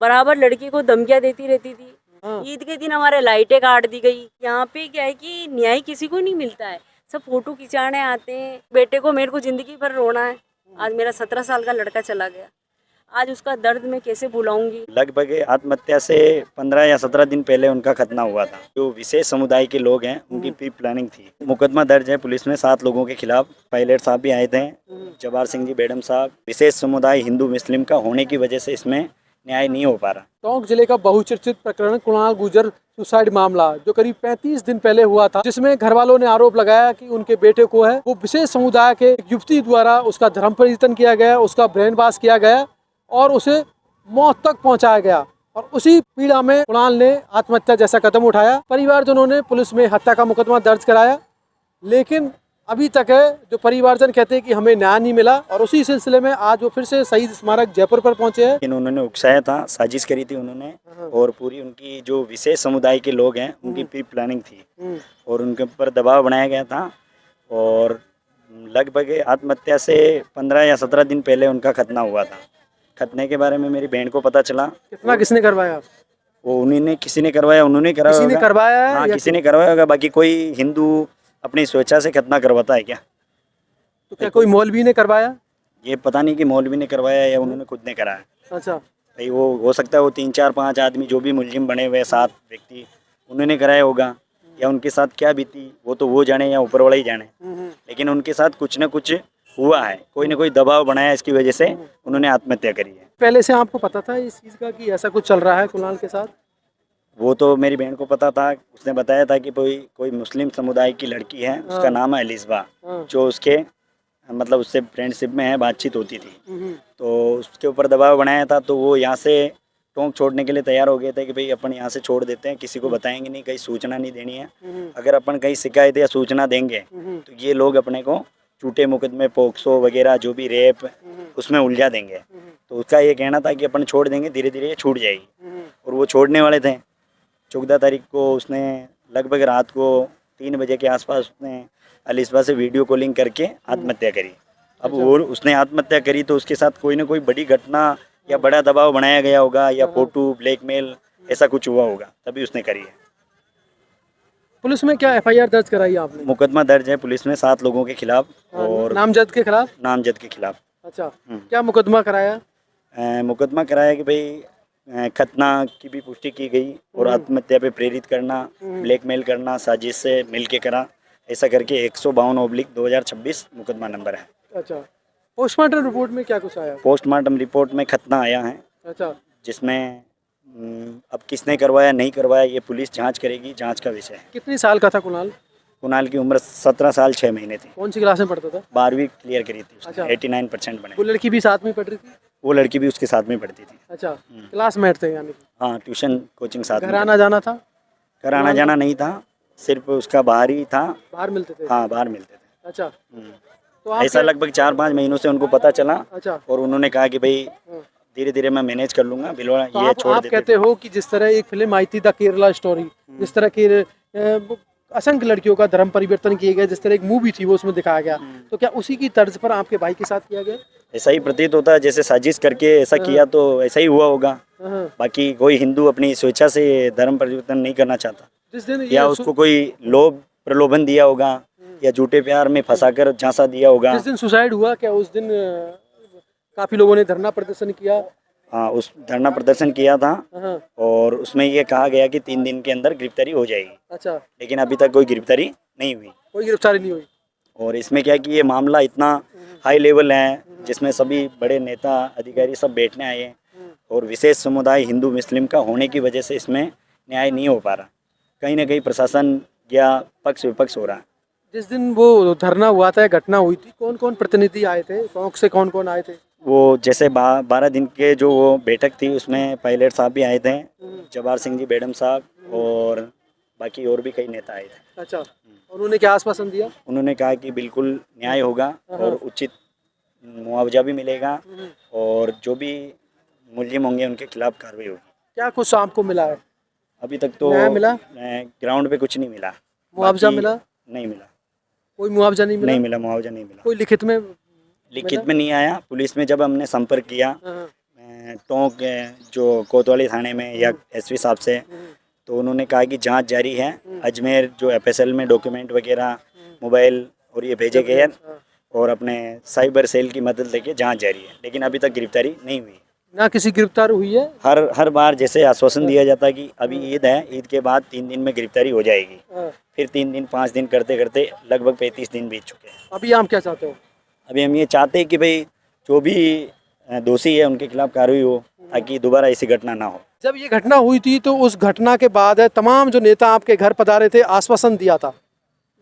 बराबर लड़की को धमकियां देती रहती थी। ईद के दिन हमारे लाइटें काट दी गई। यहाँ पे क्या है कि न्याय किसी को नहीं मिलता है, सब फोटो खिंचाने आते हैं। बेटे को मेरे को जिंदगी भर रोना है। आज मेरा 17 साल का लड़का चला गया, आज उसका दर्द मैं कैसे भुलाऊंगी। लगभग आत्महत्या से 15 या 17 दिन पहले उनका खतना हुआ था। जो विशेष समुदाय के लोग हैं उनकी प्री प्लानिंग थी। मुकदमा दर्ज है पुलिस में 7 लोगों के खिलाफ। पायलट साहब भी आए थे, जवाहर सिंह जी बेडम साहब। विशेष समुदाय हिंदू मुस्लिम का होने की वजह से इसमें न्याय नहीं हो पा रहा। टोंक जिले का बहुचर्चित प्रकरण कुणाल गुर्जर सुसाइड मामला जो करीब 35 दिन पहले हुआ था, जिसमें घर वालों ने आरोप लगाया कि उनके बेटे को है वो विशेष समुदाय के युवती द्वारा उसका धर्म परिवर्तन किया गया, उसका ब्रेन वॉश किया गया और उसे मौत तक पहुंचाया गया। और उसी पीड़ा में कुणाल ने आत्महत्या जैसा कदम उठाया। परिवारजनों ने पुलिस में हत्या का मुकदमा दर्ज कराया, लेकिन अभी तक है जो परिवारजन कहते हैं कि हमें न्याय नहीं मिला। और उसी सिलसिले में आज वो फिर से शहीद स्मारक जयपुर पर पहुंचे हैं। उन्होंने उकसाया था, साजिश करी थी उन्होंने, और पूरी उनकी जो विशेष समुदाय के लोग हैं उनकी प्री प्लानिंग थी और उनके ऊपर दबाव बनाया गया था। और लगभग आत्महत्या से 15 या 17 दिन पहले उनका खतना हुआ था। खतने के बारे में मेरी बहन को पता चला। कितना किसने करवाया? वो उन्होंने, किसी ने करवाया, उन्होंने कराया, किसी ने करवाया है? हाँ, किसी ने करवाया होगा। बाकी कोई हिंदू अपनी स्वेच्छा से खतना करवाता है क्या? तो क्या कोई मौलवी ने करवाया? ये पता नहीं कि मौलवी ने करवाया या उन्होंने खुद ने कराया। अच्छा भाई वो हो सकता है वो 3 4 5 आदमी जो भी मुलजिम बने हुए 7 व्यक्ति उन्होंने कराया होगा, या उनके साथ क्या बीती वो तो वो जाने या ऊपर वाला ही जाने। लेकिन उनके साथ कुछ ना कुछ हुआ है, कोई ना कोई दबाव बनाया, इसकी वजह से उन्होंने आत्महत्या करी है। पहले से आपको पता था इस चीज़ का कि ऐसा कुछ चल रहा है कुणाल के साथ? वो तो मेरी बहन को पता था, उसने बताया था कि कोई मुस्लिम समुदाय की लड़की है, उसका नाम है अलिस्बा, जो उसके मतलब उससे फ्रेंडशिप में है, बातचीत होती थी। तो उसके ऊपर दबाव बनाया था। तो वो यहाँ से टोंक छोड़ने के लिए तैयार हो गए थे कि भाई अपन यहाँ से छोड़ देते हैं, किसी को बताएंगे नहीं, कहीं सूचना नहीं देनी है। अगर अपन कहीं शिकायत या सूचना देंगे तो ये लोग अपने को झूठे मुकदमे, पोक्सो वगैरह जो भी रेप, उसमें उलझा देंगे। तो उसका ये कहना था कि अपन छोड़ देंगे, धीरे धीरे ये छूट जाएगी। और वो छोड़ने वाले थे। 14 तारीख को उसने लगभग रात को 3 बजे के आसपास उसने अलिस्बा से वीडियो कॉलिंग करके आत्महत्या करी। अब वो उसने आत्महत्या करी तो उसके साथ कोई ना कोई बड़ी घटना या बड़ा दबाव बनाया गया होगा, या फोटो ब्लैकमेल ऐसा कुछ हुआ होगा, तभी उसने करी है। पुलिस में क्या एफआईआर दर्ज कराई आपने? मुकदमा दर्ज है पुलिस में 7 लोगों के खिलाफ और नामजद के खिलाफ? नामजद के खिलाफ। अच्छा, क्या मुकदमा कराया? मुकदमा कराया कि भाई खतना की भी पुष्टि की गई और आत्महत्या पे प्रेरित करना, ब्लैकमेल करना, साजिश से मिलके करा, ऐसा करके 152/2026 मुकदमा नंबर है। अच्छा, पोस्टमार्टम रिपोर्ट में क्या कुछ आया? पोस्टमार्टम रिपोर्ट में खतना आया है। अच्छा, जिसमें अब किसने करवाया नहीं करवाया ये पुलिस जांच करेगी, जांच का विषय है। कितनी साल का था कुणाल? कुणाल की उम्र 17 साल 6 महीने थी। कौन सी क्लास में पढ़ता था? 12वीं क्लियर करी थी उसने। अच्छा। 89% बने। वो लड़की भी साथ में पढ़ रही थी? वो लड़की भी उसके साथ में पढ़ती थी। अच्छा, क्लासमेट थे यानी? हाँ, ट्यूशन कोचिंग साथ में। घर आना जाना था? घर आना जाना नहीं था, सिर्फ उसका बाहर ही था। बाहर मिलते थे? हाँ, बाहर मिलते थे। अच्छा, तो ऐसा लगभग 4-5 महीनों से उनको पता चला। अच्छा, और उन्होंने कहा कि भाई धीरे धीरे मैं मैनेज कर लूंगा, बिलवा तो ये छोड़ आप देते। कहते हो कि जिस तरह एक फिल्म आई थी द केरला स्टोरी, जिस तरह के असंख्य लड़कियों का धर्म परिवर्तन किए गए, जिस तरह एक मूवी थी वो उसमें दिखाया गया, तो क्या उसी की तर्ज पर आपके भाई के साथ किया गया? ऐसा ही प्रतीत होता है, जैसे साजिश करके ऐसा किया तो ऐसा ही हुआ होगा। बाकी कोई हिंदू अपनी स्वेच्छा से धर्म परिवर्तन नहीं करना चाहता, जिस दिन या उसको कोई लोभ प्रलोभन दिया होगा, या झूठे प्यार में फंसाकर झांसा दिया होगा। जिस दिन सुसाइड हुआ, क्या उस दिन काफी लोगों ने धरना प्रदर्शन किया? हाँ, उस धरना प्रदर्शन किया था और उसमें ये कहा गया कि 3 दिन के अंदर गिरफ्तारी हो जाएगी। अच्छा, लेकिन अभी तक कोई गिरफ्तारी नहीं हुई। कोई गिरफ्तारी नहीं हुई। और इसमें क्या कि ये मामला इतना हाई लेवल है, जिसमें सभी बड़े नेता अधिकारी सब बैठने आए हैं, और विशेष समुदाय हिंदू मुस्लिम का होने की वजह से इसमें न्याय नहीं हो पा रहा। कहीं ना कहीं प्रशासन या पक्ष विपक्ष हो रहा है। जिस दिन वो धरना हुआ था, घटना हुई थी, कौन कौन प्रतिनिधि आए थे? टोंक से कौन कौन आए थे? वो जैसे 12 दिन के जो वो बैठक थी उसमें पायलट साहब भी आए थे, जवाहर सिंह जी बेडम साहब, और बाकी और भी कई नेता आए थे। अच्छा, उन्होंने क्या आश्वासन दिया? उन्होंने कहा कि बिल्कुल न्याय होगा और उचित मुआवजा भी मिलेगा, और जो भी मुलजिम होंगे उनके खिलाफ कार्रवाई होगी। क्या कुछ आपको मिला है? अभी तक तो न्याय मिला? ग्राउंड पे कुछ नहीं मिला। मुआवजा बाकी मिला? नहीं मिला। कोई मुआवजा नहीं मिला? नहीं मिला, मुआवजा नहीं मिला। कोई लिखित में? लिखित में नहीं आया। पुलिस में जब हमने संपर्क किया टोंक जो कोतवाली थाने में या एसपी साहब से, तो उन्होंने कहा कि जांच जारी है। अजमेर जो एफएसएल में डॉक्यूमेंट वगैरह, मोबाइल और ये भेजे गए हैं और अपने साइबर सेल की मदद लेके जांच जारी है, लेकिन अभी तक गिरफ्तारी नहीं हुई। ना किसी गिरफ्तार हुई है? हर बार जैसे आश्वासन दिया जाता है कि अभी ईद है, ईद के बाद 3 दिन में गिरफ्तारी हो जाएगी, फिर 3 दिन 5 दिन करते करते लगभग 35 दिन बीत चुके हैं। अभी आप क्या चाहते हो? अभी हम ये चाहते हैं कि भाई जो भी दोषी है उनके खिलाफ कार्रवाई हो, ताकि दोबारा ऐसी घटना ना हो। जब ये घटना हुई थी तो उस घटना के बाद है तमाम जो नेता आपके घर पधारे थे, आश्वासन दिया था।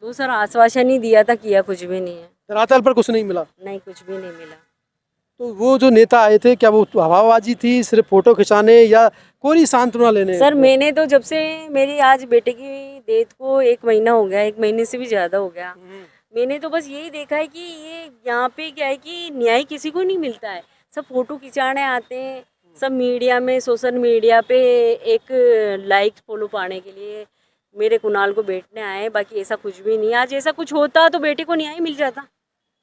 दूसरा आश्वासन ही दिया था, किया कुछ भी नहीं है। धरातल पर कुछ नहीं मिला? नहीं, कुछ भी नहीं मिला। तो वो जो नेता आए थे, क्या वो हवाबाजी थी, सिर्फ फोटो खिंचाने या कोई सांत्वना लेने? सर मैंने तो जब से मेरी आज बेटे की डेथ को 1 महीना हो गया, 1 महीने से भी ज़्यादा हो गया, मैंने तो बस यही देखा है कि ये यहाँ पे क्या है कि न्याय किसी को नहीं मिलता है। सब फोटो खिंचाने आते हैं, सब मीडिया में, सोशल मीडिया पे एक लाइक फॉलो पाने के लिए मेरे कुणाल को बैठने आए, बाकी ऐसा कुछ भी नहीं। आज ऐसा कुछ होता तो बेटे को न्याय मिल जाता।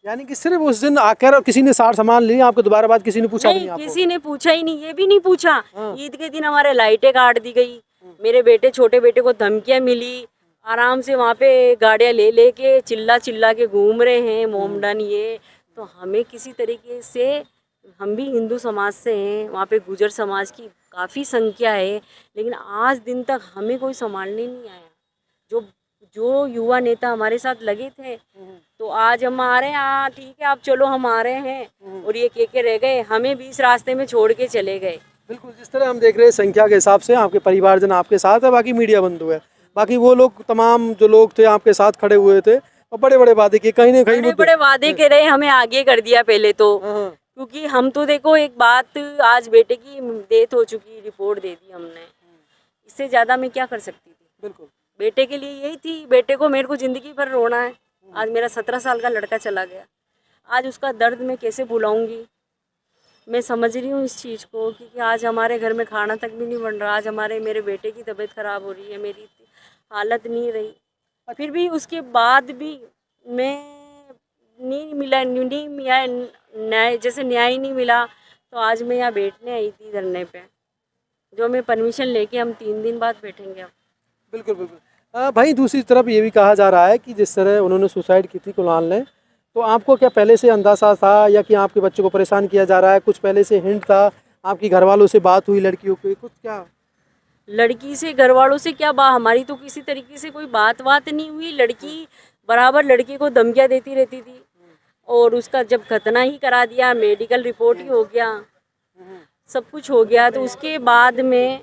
यानी कि सिर्फ उस दिन आकर और किसी ने सार सामान लिया, आपको दोबारा बाद किसी ने पूछा नहीं, नहीं आपको? किसी ने पूछा ही नहीं, ये भी नहीं पूछा। ईद के दिन हमारे लाइटें काट दी गई, मेरे बेटे छोटे बेटे को धमकियाँ मिली, आराम से वहाँ पे गाड़ियाँ ले लेके चिल्ला चिल्ला के घूम रहे हैं, मोमडन ये। तो हमें किसी तरीके से, हम भी हिंदू समाज से हैं, वहाँ पे गुजर समाज की काफ़ी संख्या है, लेकिन आज दिन तक हमें कोई संभालने नहीं आया। जो युवा नेता हमारे साथ लगे थे, तो आज हम आ रहे हैं, हाँ ठीक है आप चलो हम आ रहे हैं, और ये के रह गए, हमें 20 रास्ते में छोड़ के चले गए। बिल्कुल, जिस तरह हम देख रहे हैं संख्या के हिसाब से आपके परिवारजन आपके साथ है, बाकी मीडिया बंधु है, बाकी वो लोग तमाम जो लोग थे आपके साथ खड़े हुए थे और बड़े बड़े वादे किए, कहीं ना कहीं बड़े वादे के रहे, हमें आगे कर दिया पहले तो। क्योंकि हम तो देखो एक बात, आज बेटे की डेथ हो चुकी, रिपोर्ट दे दी हमने, इससे ज़्यादा मैं क्या कर सकती थी? बिल्कुल, बेटे के लिए यही थी, बेटे को मेरे को ज़िंदगी भर रोना है। आज मेरा 17 साल का लड़का चला गया, आज उसका दर्द मैं कैसे भुलाऊंगी? मैं समझ रही हूँ इस चीज़ को, क्योंकि आज हमारे घर में खाना तक भी नहीं बन रहा। आज मेरे बेटे की तबीयत ख़राब हो रही है, मेरी हालत नहीं रही, फिर भी उसके बाद भी मैं नहीं मिला न्याय, जैसे न्याय नहीं मिला, तो आज मैं यहाँ बैठने आई थी धरने पे, जो मैं परमिशन लेके हम 3 दिन बाद बैठेंगे अब। बिल्कुल बिल्कुल। भाई दूसरी तरफ ये भी कहा जा रहा है कि जिस तरह उन्होंने सुसाइड की थी कुणाल ने, तो आपको क्या पहले से अंदाज़ा था या कि आपके बच्चे को परेशान किया जा रहा है? कुछ पहले से हिंट था? आपकी घर वालों से बात हुई लड़कियों की कुछ? क्या लड़की से, घर वालों से क्या बात, हमारी तो किसी तरीके से कोई बात नहीं हुई। लड़की बराबर लड़की को धमकियाँ देती रहती थी, और उसका जब खतना ही करा दिया, मेडिकल रिपोर्ट ही हो गया, सब कुछ हो गया, तो उसके बाद में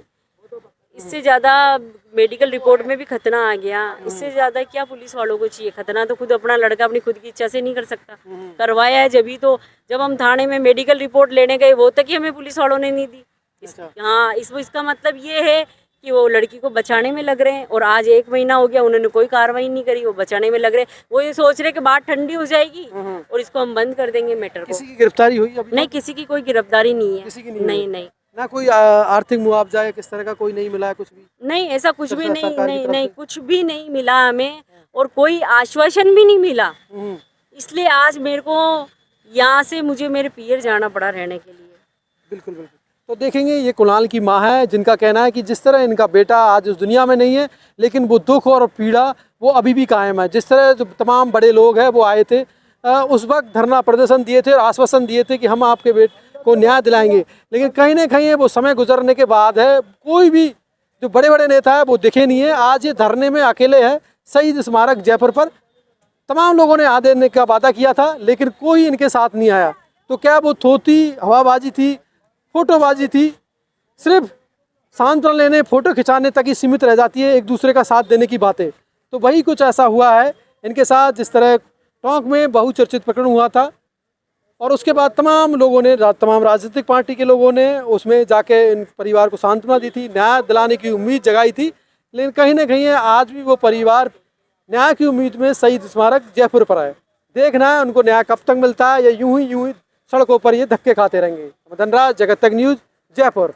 इससे ज़्यादा मेडिकल रिपोर्ट में भी खतना आ गया, इससे ज़्यादा क्या पुलिस वालों को चाहिए? खतना तो खुद अपना लड़का अपनी खुद की इच्छा से नहीं कर सकता, करवाया है जब तो। जब हम थाने में मेडिकल रिपोर्ट लेने गए, वो तक ही हमें पुलिस वालों ने नहीं दी। हाँ, इसका मतलब ये है कि वो लड़की को बचाने में लग रहे हैं, और आज 1 महीना हो गया उन्होंने कोई कार्रवाई नहीं करी, वो बचाने में लग रहे हैं। वो ये सोच रहे कि बात ठंडी हो जाएगी और इसको हम बंद कर देंगे मैटर को। किसी की गिरफ्तारी हुई अभी? नहीं, किसी की कोई गिरफ्तारी नहीं है। किसी की नहीं नहीं ना कोई आर्थिक मुआवजा या किस तरह का कोई नहीं मिला है? कुछ भी नहीं, ऐसा कुछ भी नहीं, कुछ भी नहीं मिला हमें, और कोई आश्वासन भी नहीं मिला। इसलिए आज मेरे को यहाँ से मुझे मेरे पियर जाना पड़ा रहने के लिए। बिल्कुल बिल्कुल। तो देखेंगे, ये कुणाल की माँ है, जिनका कहना है कि जिस तरह इनका बेटा आज उस दुनिया में नहीं है, लेकिन वो दुख और पीड़ा वो अभी भी कायम है। जिस तरह जो तमाम बड़े लोग हैं वो आए थे, उस वक्त धरना प्रदर्शन दिए थे और आश्वासन दिए थे कि हम आपके बेटे को न्याय दिलाएंगे, लेकिन कहीं ना कहीं वो समय गुजरने के बाद है, कोई भी जो बड़े बड़े नेता है वो दिखे नहीं है। आज ये धरने में अकेले है शहीद स्मारक जयपुर पर। तमाम लोगों ने आ देने का वादा किया था, लेकिन कोई इनके साथ नहीं आया। तो क्या वो थोती हवाबाजी थी, फोटोबाजी थी? सिर्फ सांत्वना लेने, फोटो खिंचाने तक ही सीमित रह जाती है, एक दूसरे का साथ देने की बातें। तो वही कुछ ऐसा हुआ है इनके साथ, जिस तरह टोंक में बहुचर्चित प्रकरण हुआ था, और उसके बाद तमाम लोगों ने, तमाम राजनीतिक पार्टी के लोगों ने उसमें जाके इन परिवार को सांत्वना दी थी, न्याय दिलाने की उम्मीद जगाई थी। लेकिन कहीं ना कहीं आज भी वो परिवार न्याय की उम्मीद में शहीद स्मारक जयपुर पर है। देखना है उनको न्याय कब तक मिलता है, या यूं ही सड़कों पर ये धक्के खाते रहेंगे। धनराज, जगत तक न्यूज़, जयपुर।